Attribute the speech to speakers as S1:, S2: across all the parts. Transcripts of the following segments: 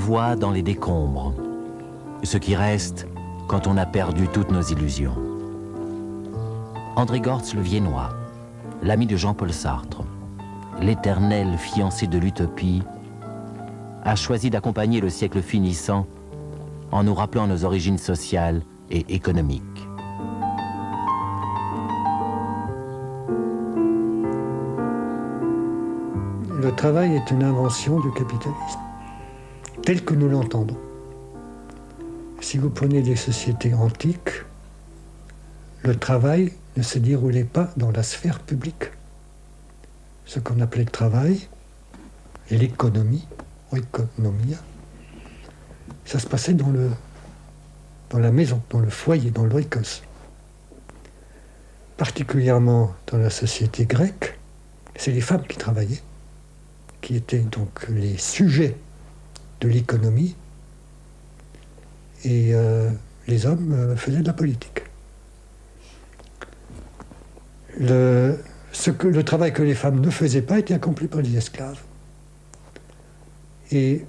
S1: voit dans les décombres, ce qui reste quand on a perdu toutes nos illusions. André Gortz le Viennois, l'ami de Jean-Paul Sartre, l'éternel fiancé de l'utopie, a choisi d'accompagner le siècle finissant en nous rappelant nos origines sociales et économiques.
S2: Le travail est une invention du capitalisme, tel que nous l'entendons. Si vous prenez des sociétés antiques, le travail ne se déroulait pas dans la sphère publique. Ce qu'on appelait le travail, l'économie, oikonomia, ça se passait dans la maison, dans le foyer, dans l'oikos. Particulièrement dans la société grecque, c'est les femmes qui travaillaient, qui étaient donc les sujets de l'économie, et les hommes faisaient de la politique. Le travail que les femmes ne faisaient pas était accompli par les esclaves. Et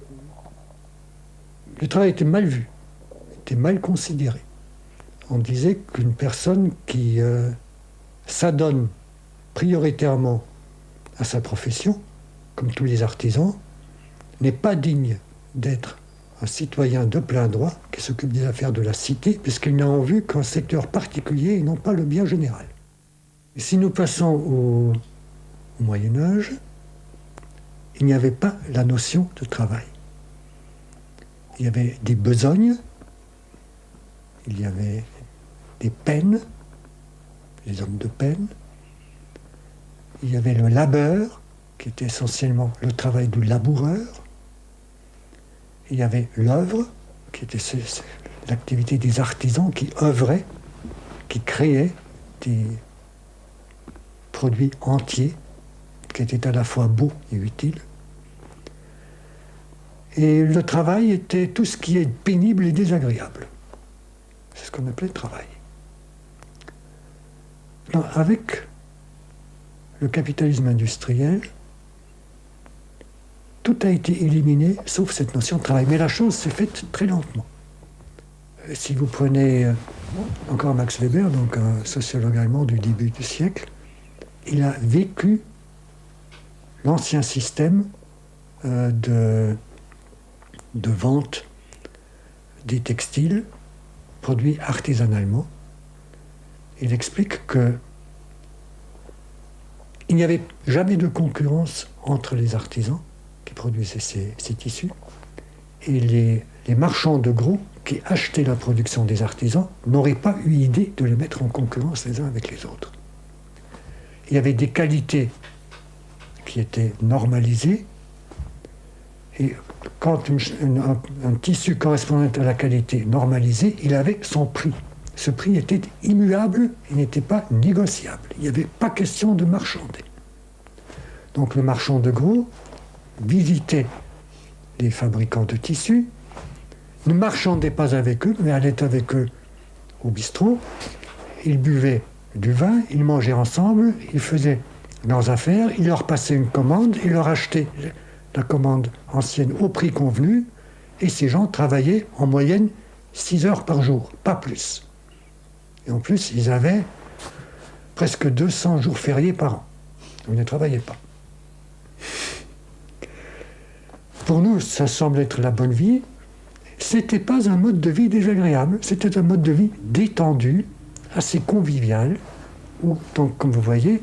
S2: le travail était mal vu, était mal considéré. On disait qu'une personne qui s'adonne prioritairement à sa profession, comme tous les artisans, n'est pas digne d'être un citoyen de plein droit qui s'occupe des affaires de la cité, puisqu'il n'a en vue qu'un secteur particulier et non pas le bien général. Et si nous passons au Moyen-Âge, il n'y avait pas la notion de travail. Il y avait des besognes, il y avait des peines, les hommes de peine, il y avait le labeur, qui était essentiellement le travail du laboureur. Il y avait l'œuvre, qui était l'activité des artisans qui œuvraient, qui créaient des produits entiers, qui étaient à la fois beaux et utiles. Et le travail était tout ce qui est pénible et désagréable. C'est ce qu'on appelait le travail. Alors, avec le capitalisme industriel, tout a été éliminé, sauf cette notion de travail. Mais la chose s'est faite très lentement. Si vous prenez encore Max Weber, donc un sociologue allemand du début du siècle, il a vécu l'ancien système de vente des textiles produits artisanalement. Il explique que il n'y avait jamais de concurrence entre les artisans qui produisaient ces tissus et les marchands de gros qui achetaient la production des artisans n'auraient pas eu idée de les mettre en concurrence les uns avec les autres. Il y avait des qualités qui étaient normalisées et quand un tissu correspondait à la qualité normalisée, il avait son prix. Ce prix était immuable, il n'était pas négociable. Il n'y avait pas question de marchander. Donc le marchand de gros visitait les fabricants de tissus, ne marchandait pas avec eux, mais allait avec eux au bistrot. Ils buvaient du vin, ils mangeaient ensemble, ils faisaient leurs affaires, ils leur passaient une commande, ils leur achetaient la commande ancienne au prix convenu, et ces gens travaillaient en moyenne 6 heures par jour, pas plus. Et en plus, ils avaient presque 200 jours fériés par an. Ils ne travaillaient pas. Pour nous, ça semble être la bonne vie. C'était pas un mode de vie désagréable, c'était un mode de vie détendu, assez convivial, où, donc, comme vous voyez,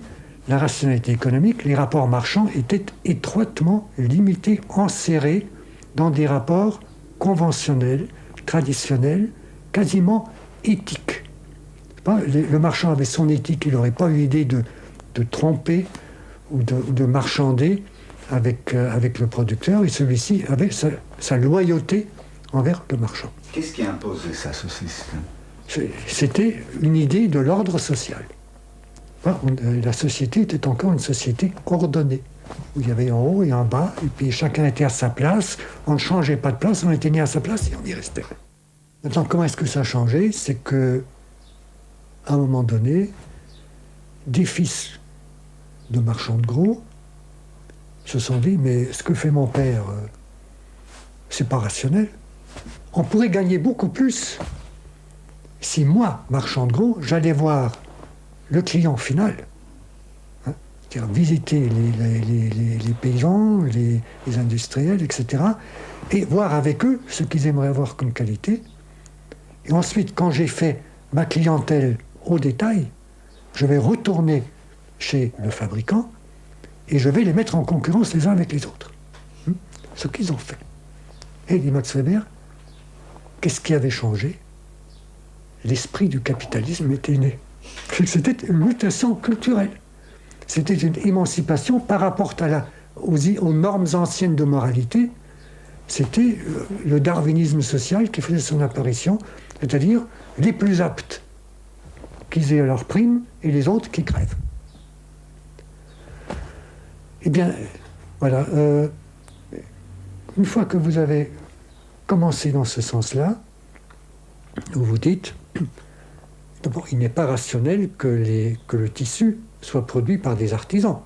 S2: la rationalité économique, les rapports marchands étaient étroitement limités, enserrés dans des rapports conventionnels, traditionnels, quasiment éthiques. Le marchand avait son éthique, il n'aurait pas eu l'idée de tromper ou de marchander avec le producteur, et celui-ci avait sa loyauté envers le marchand.
S3: Qu'est-ce qui imposait ça, ce système ?
S2: C'était une idée de l'ordre social. La société était encore une société ordonnée, où il y avait en haut et en bas, et puis chacun était à sa place, on ne changeait pas de place, on était mis à sa place et on y restait. Maintenant, comment est-ce que ça a changé ? C'est que, à un moment donné, des fils de marchands de gros se sont dit, mais ce que fait mon père, c'est pas rationnel. On pourrait gagner beaucoup plus si moi, marchand de gros, j'allais voir le client final, hein, c'est-à-dire visiter les paysans, les industriels, etc., et voir avec eux ce qu'ils aimeraient avoir comme qualité. Et ensuite, quand j'ai fait ma clientèle au détail, je vais retourner chez le fabricant et je vais les mettre en concurrence les uns avec les autres. Ce qu'ils ont fait. Et dit Max Weber, qu'est-ce qui avait changé? L'esprit du capitalisme était né. C'était une mutation culturelle. C'était une émancipation par rapport aux normes anciennes de moralité. C'était le darwinisme social qui faisait son apparition, c'est-à-dire les plus aptes qui aient leur prime et les autres qui crèvent. Eh bien, voilà. Une fois que vous avez commencé dans ce sens-là, vous vous dites, d'abord, il n'est pas rationnel que le tissu soit produit par des artisans.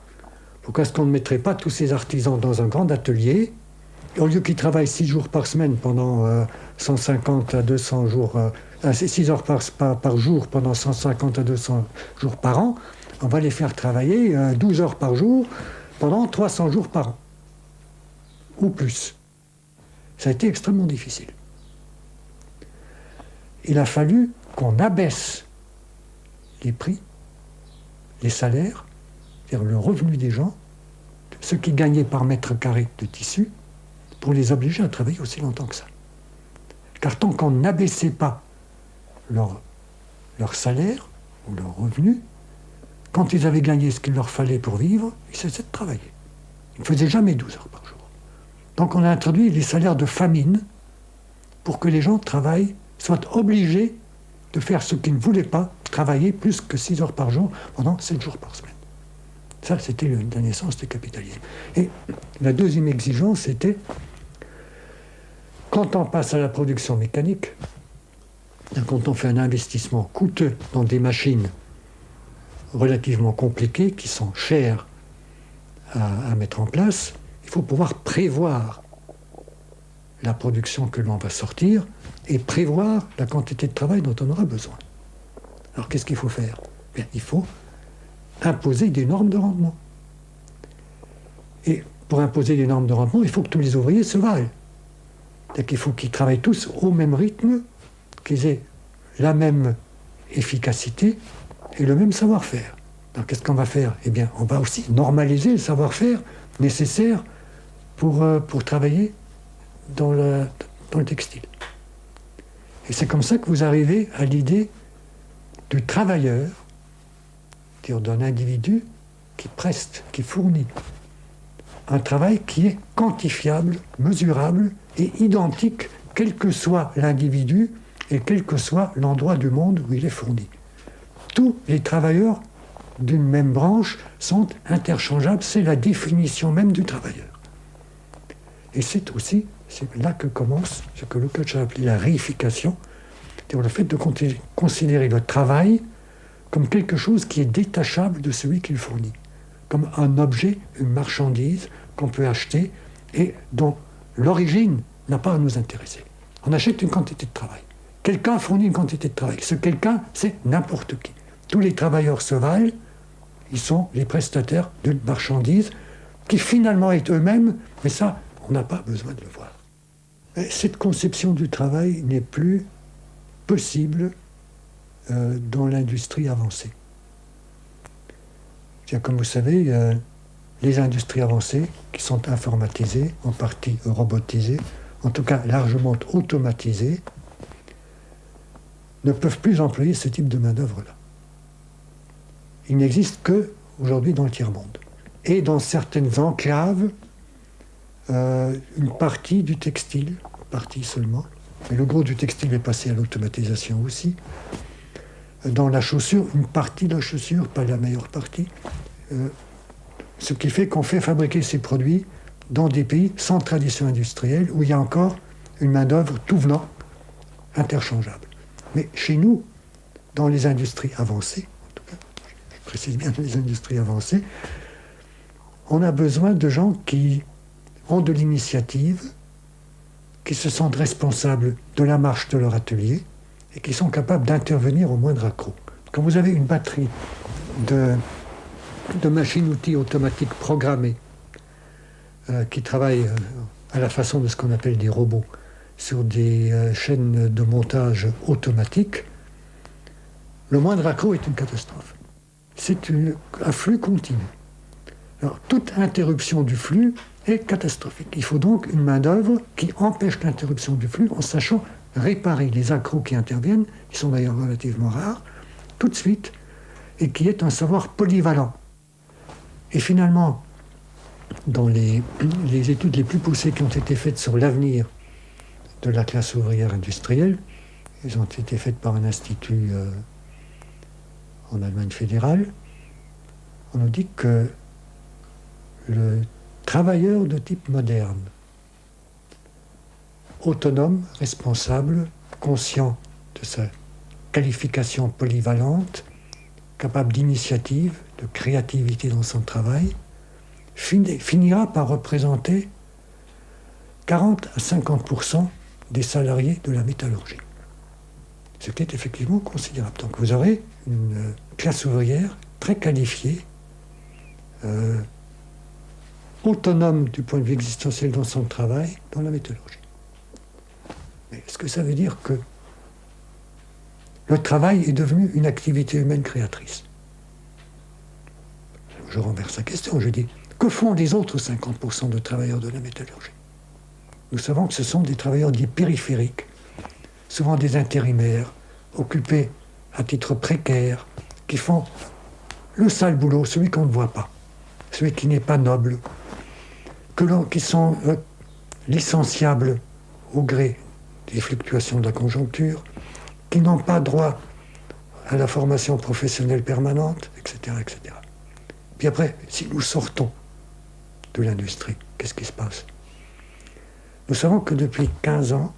S2: Pourquoi est-ce qu'on ne mettrait pas tous ces artisans dans un grand atelier, et au lieu qu'ils travaillent 6 jours par semaine pendant 150 à 200 jours, 6 heures par jour pendant 150 à 200 jours par an, on va les faire travailler 12 heures par jour pendant 300 jours par an, ou plus. Ça a été extrêmement difficile. Il a fallu qu'on abaisse les prix, les salaires, c'est-à-dire le revenu des gens, ceux qui gagnaient par mètre carré de tissu, pour les obliger à travailler aussi longtemps que ça. Car tant qu'on n'abaissait pas leur salaire ou leur revenu, quand ils avaient gagné ce qu'il leur fallait pour vivre, ils cessaient de travailler. Ils ne faisaient jamais 12 heures par jour. Donc on a introduit les salaires de famine pour que les gens travaillent, soient obligés de faire ce qu'ils ne voulaient pas, travailler plus que 6 heures par jour pendant 7 jours par semaine. Ça, c'était la naissance du capitalisme. Et la deuxième exigence, c'était, quand on passe à la production mécanique, quand on fait un investissement coûteux dans des machines relativement compliquées, qui sont chères à mettre en place, il faut pouvoir prévoir la production que l'on va sortir et prévoir la quantité de travail dont on aura besoin. Alors qu'est-ce qu'il faut faire? Bien, il faut imposer des normes de rendement. Et pour imposer des normes de rendement, il faut que tous les ouvriers se valent. C'est-à-dire qu'il faut qu'ils travaillent tous au même rythme, qu'ils aient la même efficacité et le même savoir-faire. Alors qu'est-ce qu'on va faire? Eh bien, on va aussi normaliser le savoir-faire nécessaire pour travailler dans le textile. Et c'est comme ça que vous arrivez à l'idée du travailleur, c'est-à-dire d'un individu qui preste, qui fournit un travail qui est quantifiable, mesurable et identique, quel que soit l'individu et quel que soit l'endroit du monde où il est fourni. Tous les travailleurs d'une même branche sont interchangeables, c'est la définition même du travailleur. Et c'est là que commence ce que Lukács a appelé la réification, c'est-à-dire le fait de considérer le travail comme quelque chose qui est détachable de celui qui le fournit, comme un objet, une marchandise qu'on peut acheter et dont l'origine n'a pas à nous intéresser. On achète une quantité de travail. Quelqu'un fournit une quantité de travail. Ce quelqu'un, c'est n'importe qui. Tous les travailleurs se valent, ils sont les prestataires d'une marchandise qui finalement est eux-mêmes, mais ça, on n'a pas besoin de le voir. Mais cette conception du travail n'est plus possible dans l'industrie avancée. Comme vous savez, les industries avancées, qui sont informatisées, en partie robotisées, en tout cas largement automatisées, ne peuvent plus employer ce type de main-d'œuvre-là. Il n'existe qu'aujourd'hui dans le tiers-monde. Et dans certaines enclaves, une partie du textile, une partie seulement, mais le gros du textile est passé à l'automatisation aussi. Dans la chaussure, une partie de la chaussure, pas la meilleure partie, ce qui fait qu'on fait fabriquer ces produits dans des pays sans tradition industrielle, où il y a encore une main-d'œuvre tout venant, interchangeable. Mais chez nous, dans les industries avancées, en tout cas, je précise bien les industries avancées, on a besoin de gens qui ont de l'initiative, qui se sentent responsables de la marche de leur atelier et qui sont capables d'intervenir au moindre accroc. Quand vous avez une batterie de machines-outils automatiques programmées qui travaillent à la façon de ce qu'on appelle des robots sur des chaînes de montage automatiques, le moindre accroc est une catastrophe. C'est un flux continu. Alors, toute interruption du flux est catastrophique. Il faut donc une main-d'œuvre qui empêche l'interruption du flux en sachant réparer les accrocs qui interviennent, qui sont d'ailleurs relativement rares, tout de suite, et qui est un savoir polyvalent. Et finalement, dans les études les plus poussées qui ont été faites sur l'avenir de la classe ouvrière industrielle, elles ont été faites par un institut en Allemagne fédérale, on nous dit que le travailleur de type moderne, autonome, responsable, conscient de sa qualification polyvalente, capable d'initiative, de créativité dans son travail, finira par représenter 40 à 50% des salariés de la métallurgie. Ce qui est effectivement considérable. Donc vous aurez une classe ouvrière très qualifiée, autonome du point de vue existentiel dans son travail, dans la métallurgie. Mais est-ce que ça veut dire que le travail est devenu une activité humaine créatrice? Je renverse la question, je dis, que font les autres 50% de travailleurs de la métallurgie? Nous savons que ce sont des travailleurs dits périphériques, souvent des intérimaires, occupés à titre précaire, qui font le sale boulot, celui qu'on ne voit pas, celui qui n'est pas noble, qui sont licenciables au gré des fluctuations de la conjoncture, qui n'ont pas droit à la formation professionnelle permanente, etc., etc. Puis après, si nous sortons de l'industrie, qu'est-ce qui se passe? Nous savons que depuis 15 ans,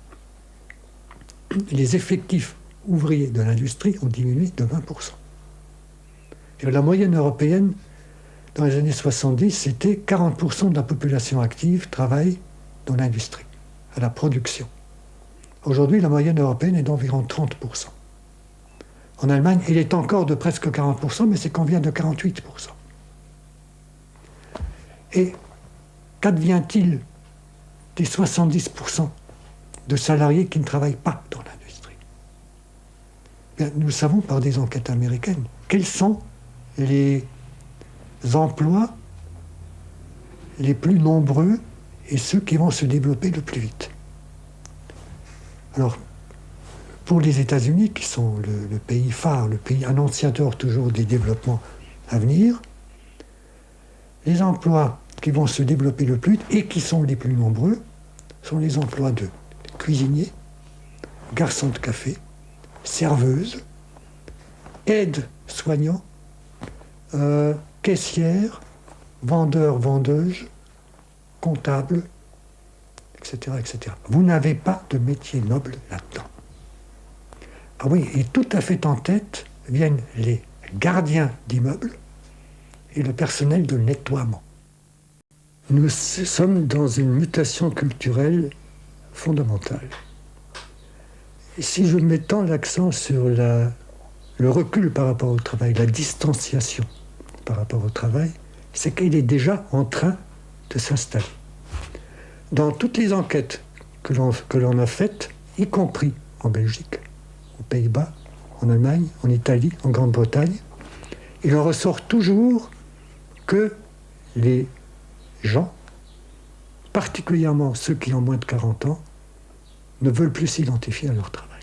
S2: les effectifs ouvriers de l'industrie ont diminué de 20%. Et la moyenne européenne, dans les années 70, c'était 40% de la population active travaille dans l'industrie, à la production. Aujourd'hui, la moyenne européenne est d'environ 30%. En Allemagne, il est encore de presque 40%, mais c'est qu'on vient de 48%. Et qu'advient-il des 70% de salariés qui ne travaillent pas dans l'industrie? Bien, nous savons par des enquêtes américaines quels sont les emplois les plus nombreux et ceux qui vont se développer le plus vite. Alors, pour les États-Unis, qui sont le pays phare, le pays annonciateur toujours des développements à venir, les emplois qui vont se développer le plus vite et qui sont les plus nombreux sont les emplois de cuisiniers, garçons de café, serveuses, aides-soignants, caissières, vendeurs, vendeuses, comptables, etc., etc. Vous n'avez pas de métier noble là-dedans. Ah oui, et tout à fait en tête viennent les gardiens d'immeubles et le personnel de nettoiement. Nous sommes dans une mutation culturelle fondamentale. Et si je mets tant l'accent sur le recul par rapport au travail, la distanciation par rapport au travail, c'est qu'il est déjà en train de s'installer. Dans toutes les enquêtes que l'on a faites, y compris en Belgique, aux Pays-Bas, en Allemagne, en Italie, en Grande-Bretagne, il en ressort toujours que les gens, particulièrement ceux qui ont moins de 40 ans, ne veulent plus s'identifier à leur travail.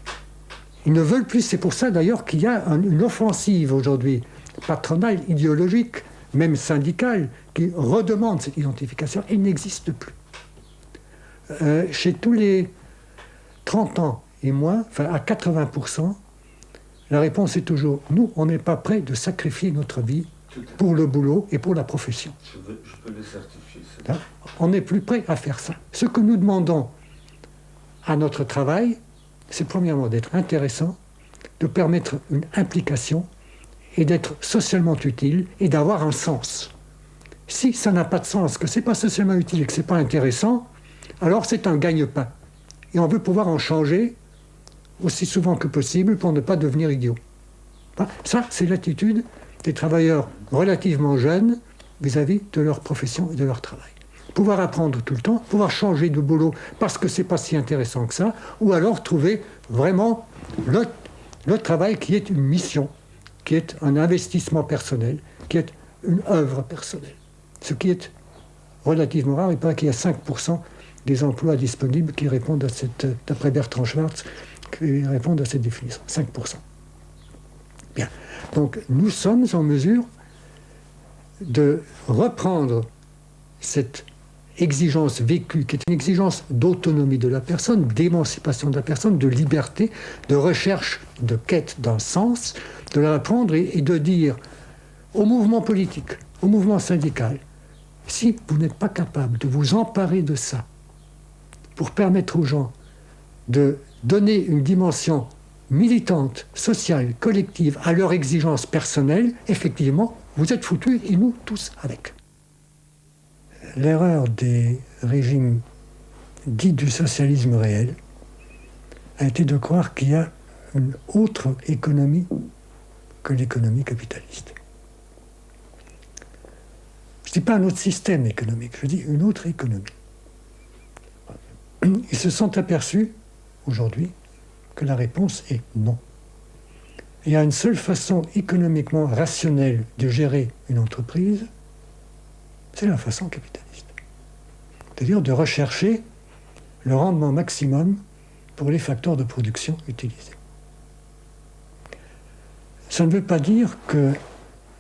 S2: Ils ne veulent plus, c'est pour ça d'ailleurs qu'il y a une offensive aujourd'hui, patronale, idéologique, même syndicale, qui redemande cette identification. Elle n'existe plus. Chez tous les 30 ans et moins, enfin à 80%, la réponse est toujours « nous, on n'est pas prêts de sacrifier notre vie pour le boulot et pour la profession. »
S3: Je peux le certifier. Ça.
S2: On n'est plus prêt à faire ça. Ce que nous demandons à notre travail, c'est premièrement d'être intéressant, de permettre une implication et d'être socialement utile et d'avoir un sens. Si ça n'a pas de sens, que ce n'est pas socialement utile et que ce n'est pas intéressant, alors c'est un gagne-pain. et on veut pouvoir en changer aussi souvent que possible pour ne pas devenir idiot. Ça, c'est l'attitude des travailleurs relativement jeunes vis-à-vis de leur profession et de leur travail. Pouvoir apprendre tout le temps, pouvoir changer de boulot parce que c'est pas si intéressant que ça, ou alors trouver vraiment le travail qui est une mission, qui est un investissement personnel, qui est une œuvre personnelle. Ce qui est relativement rare. Il paraît qu'il y a 5% des emplois disponibles qui répondent à cette, d'après Bertrand Schwartz, qui répondent à cette définition. 5%. Bien. Donc nous sommes en mesure de reprendre cette exigence vécue, qui est une exigence d'autonomie de la personne, d'émancipation de la personne, de liberté, de recherche, de quête d'un sens, de la reprendre et de dire au mouvement politique, au mouvement syndical, si vous n'êtes pas capable de vous emparer de ça pour permettre aux gens de donner une dimension militante, sociale, collective à leur exigence personnelle, effectivement, vous êtes foutus et nous tous avec. L'erreur des régimes dits du socialisme réel a été de croire qu'il y a une autre économie que l'économie capitaliste. Je ne dis pas un autre système économique, je dis une autre économie. Ils se sont aperçus, aujourd'hui, que la réponse est non. Il y a une seule façon économiquement rationnelle de gérer une entreprise, c'est la façon capitaliste. C'est-à-dire de rechercher le rendement maximum pour les facteurs de production utilisés. Ça ne veut pas dire que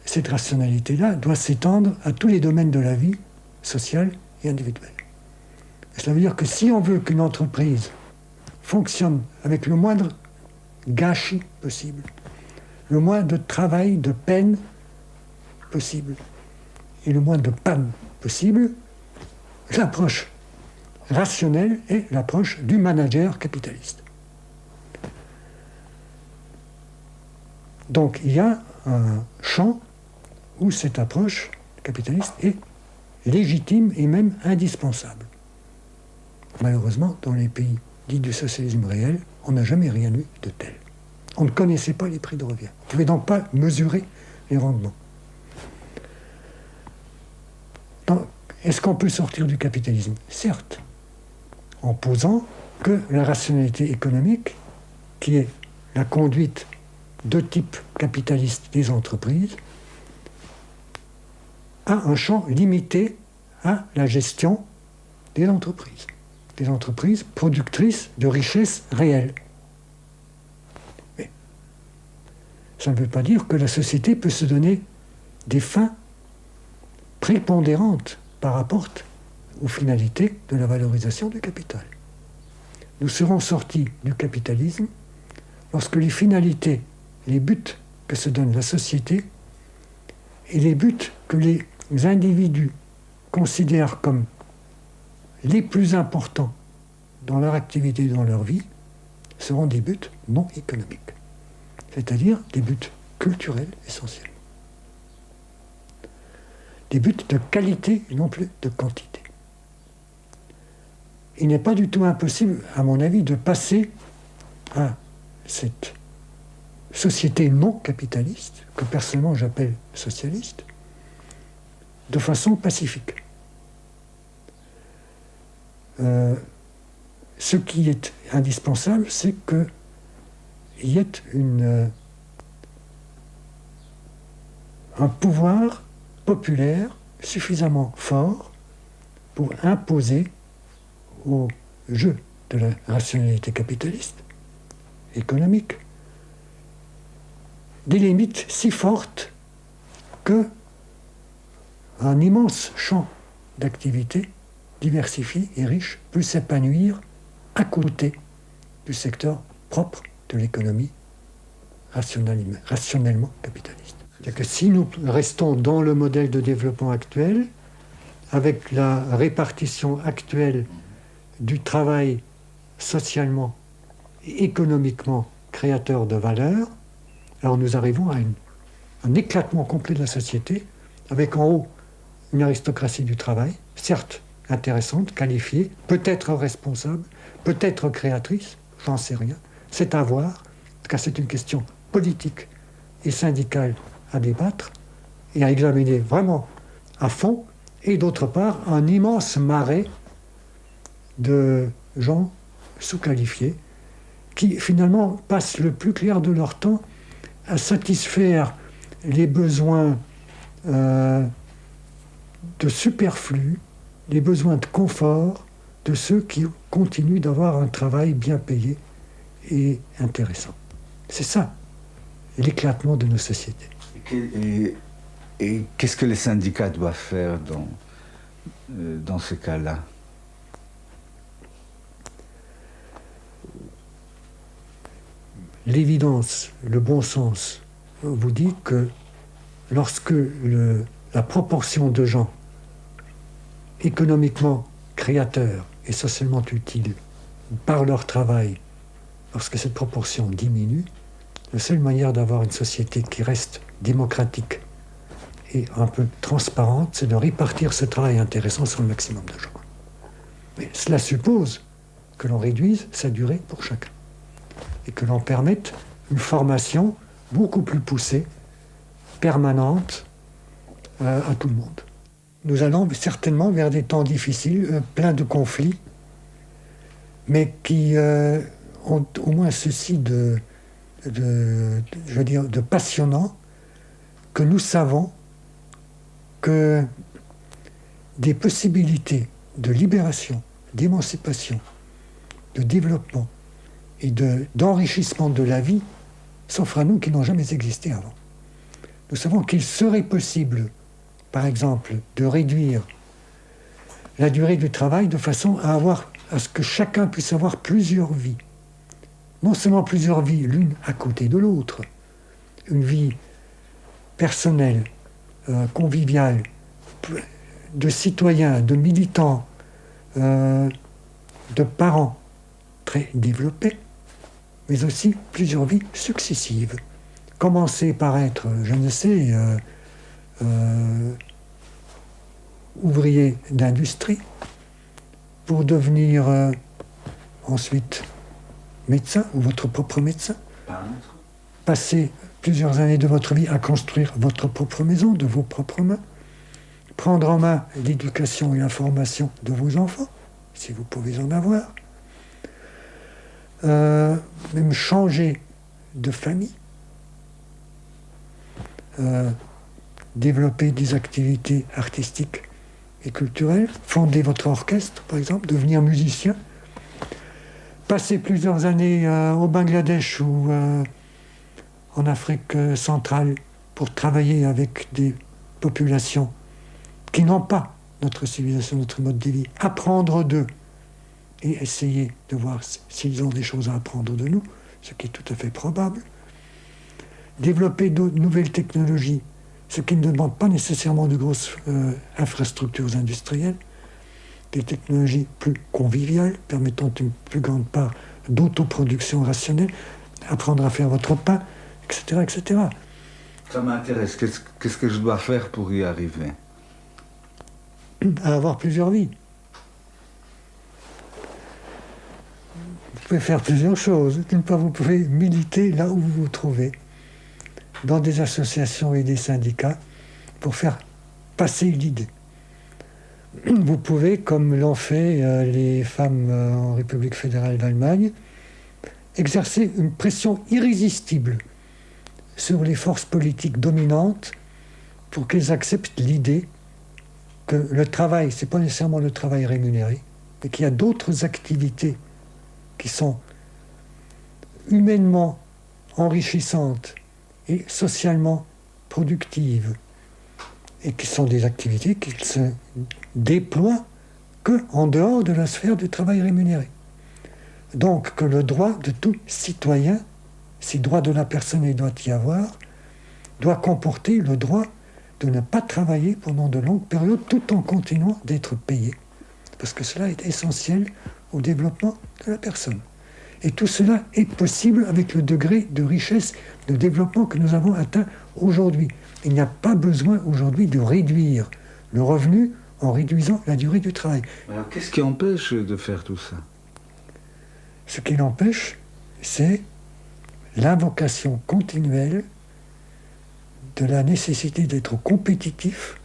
S2: cette rationalité-là doit s'étendre à tous les domaines de la vie sociale et individuelle. Cela veut dire que si on veut qu'une entreprise fonctionne avec le moindre gâchis possible, le moins de travail, de peine possible, et le moins de panne possible, l'approche rationnelle est l'approche du manager capitaliste. Donc il y a un champ où cette approche capitaliste est légitime et même indispensable. Malheureusement, dans les pays dits du socialisme réel, on n'a jamais rien eu de tel. On ne connaissait pas les prix de revient. On ne pouvait donc pas mesurer les rendements. Donc, est-ce qu'on peut sortir du capitalisme? Certes, en posant que la rationalité économique, qui est la conduite de type capitaliste des entreprises, a un champ limité à la gestion des entreprises productrices de richesses réelles. Mais ça ne veut pas dire que la société peut se donner des fins prépondérantes par rapport aux finalités de la valorisation du capital. Nous serons sortis du capitalisme lorsque les finalités, les buts que se donne la société et les buts que les individus considèrent comme les plus importants dans leur activité, dans leur vie, seront des buts non économiques, c'est-à-dire des buts culturels essentiellement. Des buts de qualité et non plus de quantité. Il n'est pas du tout impossible, à mon avis, de passer à cette société non capitaliste, que personnellement j'appelle socialiste, de façon pacifique. Ce qui est indispensable, c'est qu'il y ait un pouvoir populaire suffisamment fort pour imposer au jeu de la rationalité capitaliste, économique, des limites si fortes que un immense champ d'activité diversifié et riche peut s'épanouir à côté du secteur propre de l'économie rationnellement capitaliste. C'est-à-dire que si nous restons dans le modèle de développement actuel, avec la répartition actuelle du travail socialement et économiquement créateur de valeur, alors nous arrivons à un éclatement complet de la société, avec en haut une aristocratie du travail, certes intéressante, qualifiée, peut-être responsable, peut-être créatrice, j'en sais rien. C'est à voir, car c'est une question politique et syndicale à débattre et à examiner vraiment à fond, et d'autre part, un immense marais de gens sous-qualifiés qui finalement passent le plus clair de leur temps à satisfaire les besoins de superflu, les besoins de confort de ceux qui continuent d'avoir un travail bien payé et intéressant. C'est ça, l'éclatement de nos sociétés.
S4: Et qu'est-ce que les syndicats doivent faire dans ce cas-là?
S2: L'évidence, le bon sens vous dit que lorsque la proportion de gens économiquement créateurs et socialement utiles par leur travail, lorsque cette proportion diminue, la seule manière d'avoir une société qui reste démocratique et un peu transparente, c'est de répartir ce travail intéressant sur le maximum de gens. Mais cela suppose que l'on réduise sa durée pour chacun et que l'on permette une formation beaucoup plus poussée, permanente, à tout le monde. Nous allons certainement vers des temps difficiles, pleins de conflits, mais qui ont au moins ceci de passionnant, que nous savons que des possibilités de libération, d'émancipation, de développement et d'enrichissement de la vie s'offrent à nous qui n'ont jamais existé avant. Nous savons qu'il serait possible, par exemple, de réduire la durée du travail de façon à ce que chacun puisse avoir plusieurs vies. Non seulement plusieurs vies, l'une à côté de l'autre, une vie personnelle, conviviale, de citoyens, de militants, de parents très développés, mais aussi plusieurs vies successives. Commencer par être, je ne sais, ouvrier d'industrie, pour devenir ensuite médecin ou votre propre médecin. Passer plusieurs années de votre vie à construire votre propre maison de vos propres mains. Prendre en main l'éducation et la formation de vos enfants, si vous pouvez en avoir. Même changer de famille. Développer des activités artistiques et culturelles. Fonder votre orchestre, par exemple. Devenir musicien. Passer plusieurs années au Bangladesh ou en Afrique centrale pour travailler avec des populations qui n'ont pas notre civilisation, notre mode de vie. Apprendre d'eux et essayer de voir s'ils ont des choses à apprendre de nous, ce qui est tout à fait probable. Développer de nouvelles technologies, ce qui ne demande pas nécessairement de grosses infrastructures industrielles, des technologies plus conviviales, permettant une plus grande part d'autoproduction rationnelle, apprendre à faire votre pain, etc., etc.
S4: Ça m'intéresse. Qu'est-ce que je dois faire pour y arriver?
S2: À avoir plusieurs vies. Vous pouvez faire plusieurs choses. D'une part, vous pouvez militer là où vous vous trouvez, dans des associations et des syndicats, pour faire passer l'idée. Vous pouvez, comme l'ont fait les femmes en République fédérale d'Allemagne, exercer une pression irrésistible sur les forces politiques dominantes pour qu'elles acceptent l'idée que le travail, ce n'est pas nécessairement le travail rémunéré, mais qu'il y a d'autres activités qui sont humainement enrichissantes et socialement productives, et qui sont des activités qui se déploient qu'en dehors de la sphère du travail rémunéré. Donc que le droit de tout citoyen, si droit de la personne il doit y avoir, doit comporter le droit de ne pas travailler pendant de longues périodes tout en continuant d'être payé. Parce que cela est essentiel au développement de la personne. Et tout cela est possible avec le degré de richesse, de développement que nous avons atteint aujourd'hui. Il n'y a pas besoin aujourd'hui de réduire le revenu en réduisant la durée du travail.
S4: Alors, qu'est-ce qui empêche de faire tout ça?
S2: Ce qui l'empêche, c'est l'invocation continuelle de la nécessité d'être compétitif,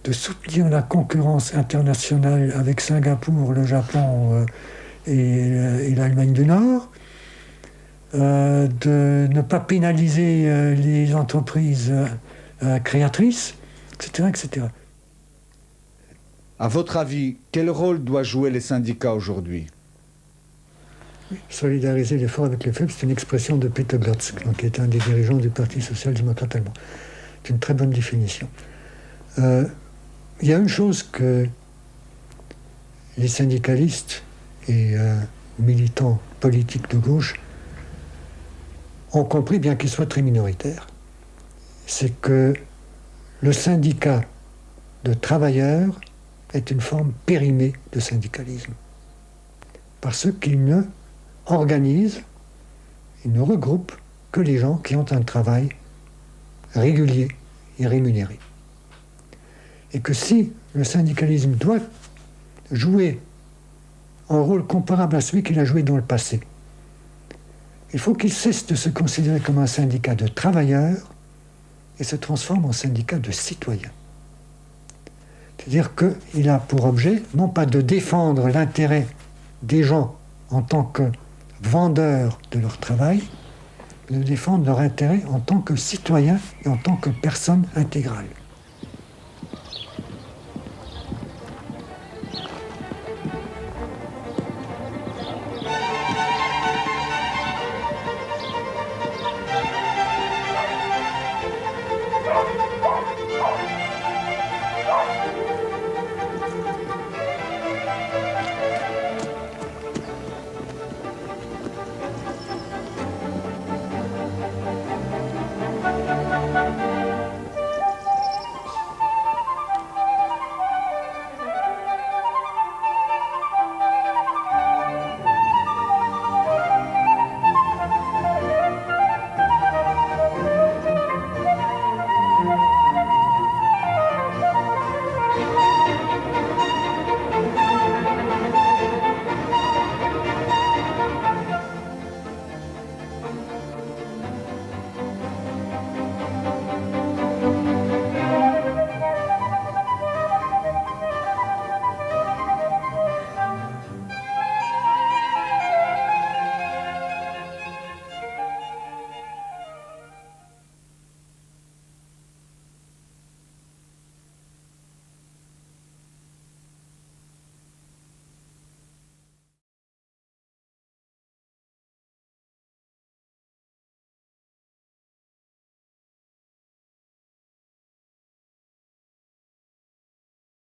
S2: de soutenir la concurrence internationale avec Singapour, le Japon et l'Allemagne du Nord, de ne pas pénaliser les entreprises créatrices, etc., etc.
S4: À votre avis, quel rôle doivent jouer les syndicats aujourd'hui?
S2: Solidariser l'effort avec les faibles, c'est une expression de Peter Glatzk, qui est un des dirigeants du Parti social-démocrate allemand. C'est une très bonne définition. Il y a une chose que les syndicalistes et militants politiques de gauche ont compris, bien qu'ils soient très minoritaires, c'est que le syndicat de travailleurs est une forme périmée de syndicalisme. Parce qu'il ne organise, il ne regroupe que les gens qui ont un travail régulier et rémunéré. Et que si le syndicalisme doit jouer un rôle comparable à celui qu'il a joué dans le passé, il faut qu'il cesse de se considérer comme un syndicat de travailleurs et se transforme en syndicat de citoyens. C'est-à-dire qu'il a pour objet, non pas de défendre l'intérêt des gens en tant que vendeurs de leur travail, mais de défendre leur intérêt en tant que citoyens et en tant que personnes intégrales.